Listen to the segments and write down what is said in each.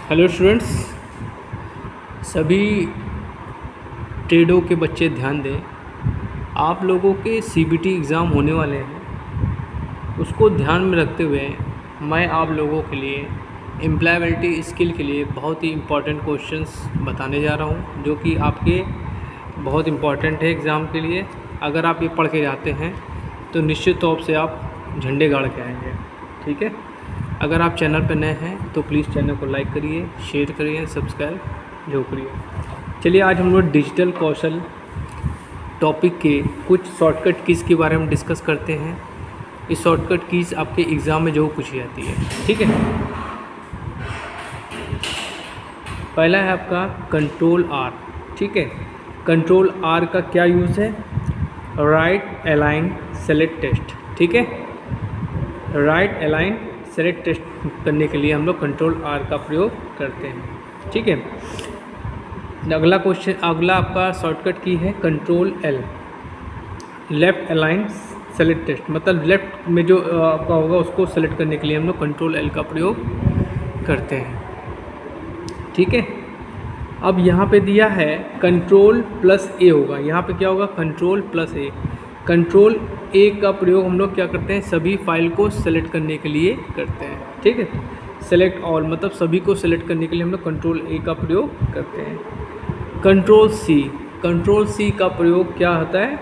Hello students, सभी ट्रेडों के बच्चे ध्यान दें। आप लोगों के सीबीटी एग्ज़ाम होने वाले हैं, उसको ध्यान में रखते हुए मैं आप लोगों के लिए एम्प्लॉयबिलिटी स्किल के लिए बहुत ही इम्पोर्टेंट क्वेश्चंस बताने जा रहा हूं, जो कि आपके बहुत इम्पोर्टेंट है एग्ज़ाम के लिए। अगर आप ये पढ़ के जाते हैं तो निश्चित तौर से आप झंडे गाड़ के आएंगे। ठीक है, अगर आप चैनल पर नए हैं तो प्लीज़ चैनल को लाइक करिए, शेयर करिए, सब्सक्राइब जो करिए। चलिए, आज हम लोग डिजिटल कौशल टॉपिक के कुछ शॉर्टकट कीज़ के बारे में डिस्कस करते हैं। इस शॉर्टकट कीज़ आपके एग्ज़ाम में जो पूछी जाती है। ठीक है, पहला है आपका कंट्रोल आर। ठीक है, कंट्रोल आर का क्या यूज़ है? Right align select text. ठीक है, राइट अलाइन सेलेक्ट टेस्ट करने के लिए हम लोग कंट्रोल आर का प्रयोग करते हैं। ठीक है, अगला आपका शॉर्टकट की है control L, left align select text. मतलब लेफ़्ट में जो आपका होगा उसको सेलेक्ट करने के लिए हम लोग कंट्रोल एल का प्रयोग करते हैं। ठीक है, अब यहाँ पे दिया है कंट्रोल प्लस ए होगा। यहाँ पे क्या होगा? कंट्रोल प्लस ए। कंट्रोल ए का प्रयोग हम लोग क्या करते हैं? सभी फाइल को सेलेक्ट करने के लिए करते हैं। ठीक है, सेलेक्ट ऑल मतलब सभी को सेलेक्ट करने के लिए हम लोग कंट्रोल ए का प्रयोग करते हैं। कंट्रोल सी, कंट्रोल सी का प्रयोग क्या होता है?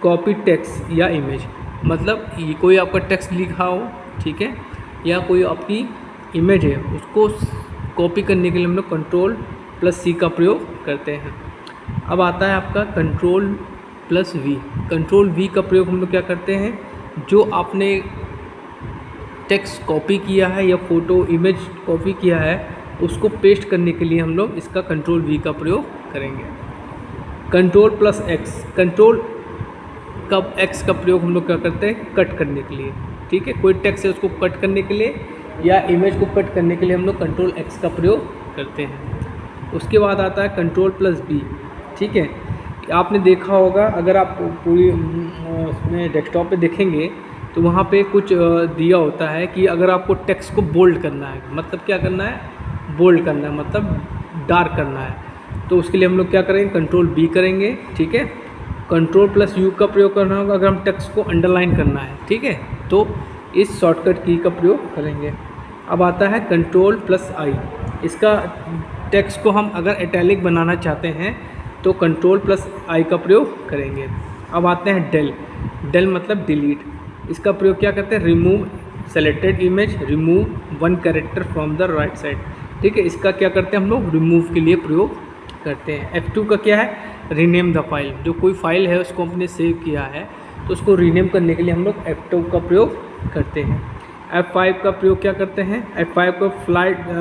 कॉपी टेक्स्ट या इमेज। मतलब कोई आपका टेक्स्ट लिखा हो, ठीक है, या कोई आपकी इमेज है, उसको कॉपी करने के लिए हम लोग कंट्रोल प्लस सी का प्रयोग करते हैं। अब आता है आपका control plus V. Control V का प्रयोग हम लोग क्या करते हैं? जो आपने टेक्स्ट कॉपी किया है या फ़ोटो इमेज कॉपी किया है, उसको पेस्ट करने के लिए हम लोग इसका कंट्रोल वी का प्रयोग करेंगे। कंट्रोल प्लस एक्स, कंट्रोल का एक्स का प्रयोग हम लोग क्या करते हैं? कट करने के लिए। ठीक है, कोई टेक्स्ट है उसको कट करने के लिए या इमेज को कट करने के लिए हम लोग कंट्रोल एक्स का प्रयोग करते हैं। उसके बाद आता है कंट्रोल प्लस बी। ठीक है, आपने देखा होगा, अगर आप पूरी उसमें डेस्कटॉप पे देखेंगे तो वहाँ पे कुछ दिया होता है कि अगर आपको टेक्स्ट को बोल्ड करना है, मतलब क्या करना है? बोल्ड करना है, मतलब डार्क करना है, तो उसके लिए हम लोग क्या करेंगे? कंट्रोल बी करेंगे। ठीक है, कंट्रोल प्लस यू का प्रयोग करना होगा अगर हम टेक्स्ट को अंडरलाइन करना है। ठीक है, तो इस शॉर्टकट की का प्रयोग करेंगे। अब आता है कंट्रोल प्लस आई। इसका टेक्स्ट को हम अगर इटैलिक बनाना चाहते हैं तो कंट्रोल प्लस आई का प्रयोग करेंगे। अब आते हैं डेल। डेल मतलब डिलीट। इसका प्रयोग क्या करते हैं? Remove selected image, remove one character from the right side. ठीक है, इसका क्या करते हैं हम लोग? रिमूव के लिए प्रयोग करते हैं। F2 का क्या है? Rename the file. जो कोई फाइल है उसको हमने सेव किया है तो उसको रीनेम करने के लिए हम लोग F2 का प्रयोग करते हैं। F5 का प्रयोग क्या करते हैं? F5 को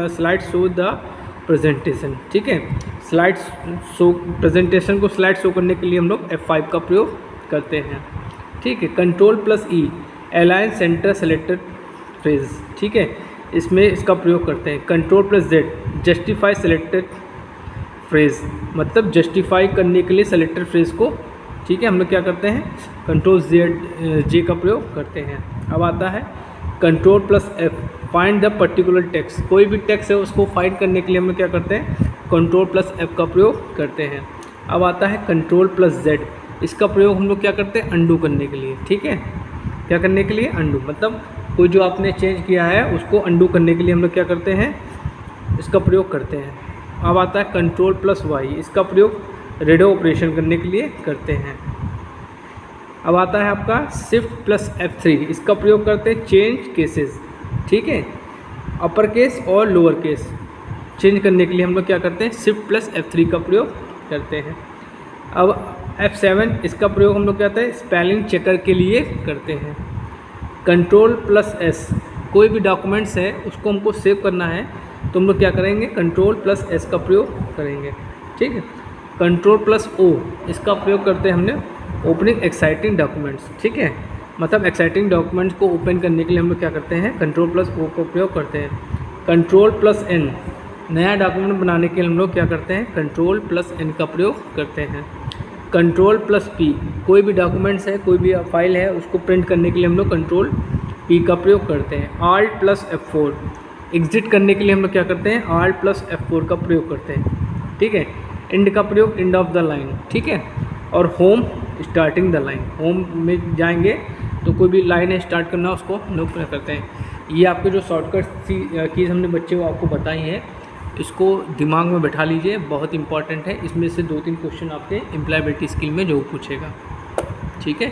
स्लाइड शो द प्रेजेंटेशन। ठीक है, स्लाइड शो प्रेजेंटेशन को स्लाइड शो करने के लिए हम लोग F5 का प्रयोग करते हैं। ठीक है, कंट्रोल प्लस ई, अलाइन सेंटर सेलेक्टेड फ्रेज। ठीक है, इसमें इसका प्रयोग करते हैं। Control plus Z, justify selected phrase. मतलब जस्टिफाई करने के लिए सेलेक्टेड फ्रेज को, ठीक है, हम लोग क्या करते हैं? कंट्रोल जे का प्रयोग करते हैं। अब आता है control plus F, find the particular text. कोई भी टेक्स्ट है उसको फाइंड करने के लिए हम लोग क्या करते हैं? कंट्रोल प्लस एफ का प्रयोग करते हैं। अब आता है कंट्रोल प्लस जेड। इसका प्रयोग हम लोग क्या करते हैं? अंडू करने के लिए। ठीक है, क्या करने के लिए? अंडू। मतलब कोई जो आपने चेंज किया है उसको अंडू करने के लिए हम लोग क्या करते हैं? इसका प्रयोग करते हैं। अब आता है कंट्रोल प्लस वाई। इसका प्रयोग रेडो ऑपरेशन करने के लिए करते हैं। अब आता है आपका शिफ्ट प्लस F3। इसका प्रयोग करते हैं चेंज केसेस। ठीक है, अपर केस और लोअर केस चेंज करने के लिए हम लोग क्या करते हैं? शिफ्ट प्लस F3 का प्रयोग करते हैं। अब F7, इसका प्रयोग हम लोग क्या करते हैं? स्पेलिंग चेकर के लिए करते हैं। कंट्रोल प्लस एस, कोई भी डॉक्यूमेंट्स है उसको हमको सेव करना है तो हम लोग क्या करेंगे? कंट्रोल प्लस एस का प्रयोग करेंगे। ठीक है, कंट्रोल प्लस ओ, इसका प्रयोग करते हैं हमने ओपनिंग एक्साइटिंग डॉक्यूमेंट्स। ठीक है, मतलब एक्साइटिंग डॉक्यूमेंट्स को ओपन करने के लिए हम लोग क्या करते हैं? कंट्रोल प्लस ओ का प्रयोग करते हैं। कंट्रोल प्लस एन, नया डॉक्यूमेंट बनाने के लिए हम लोग क्या करते हैं? कंट्रोल प्लस एन का प्रयोग करते हैं। कंट्रोल प्लस पी, कोई भी डॉक्यूमेंट्स है, कोई भी फाइल है, उसको प्रिंट करने के लिए हम लोग कंट्रोल पी का प्रयोग करते हैं। आल्ट प्लस F4, एग्जिट करने के लिए हम लोग क्या करते हैं, Alt+F4 का प्रयोग करते हैं, ठीक है। एंड का प्रयोग एंड ऑफ द लाइन, ठीक है। और home starting the line, home में जाएंगे तो कोई भी लाइन है स्टार्ट करना उसको हम लोग क्या करते हैं। ये आपके जो शॉर्टकट कीज़ हमने बच्चे को आपको बताई हैं, इसको दिमाग में बैठा लीजिए, बहुत इंपॉर्टेंट है। इसमें से 2-3 क्वेश्चन आपके एम्प्लॉयबिलिटी स्किल में जो पूछेगा, ठीक है।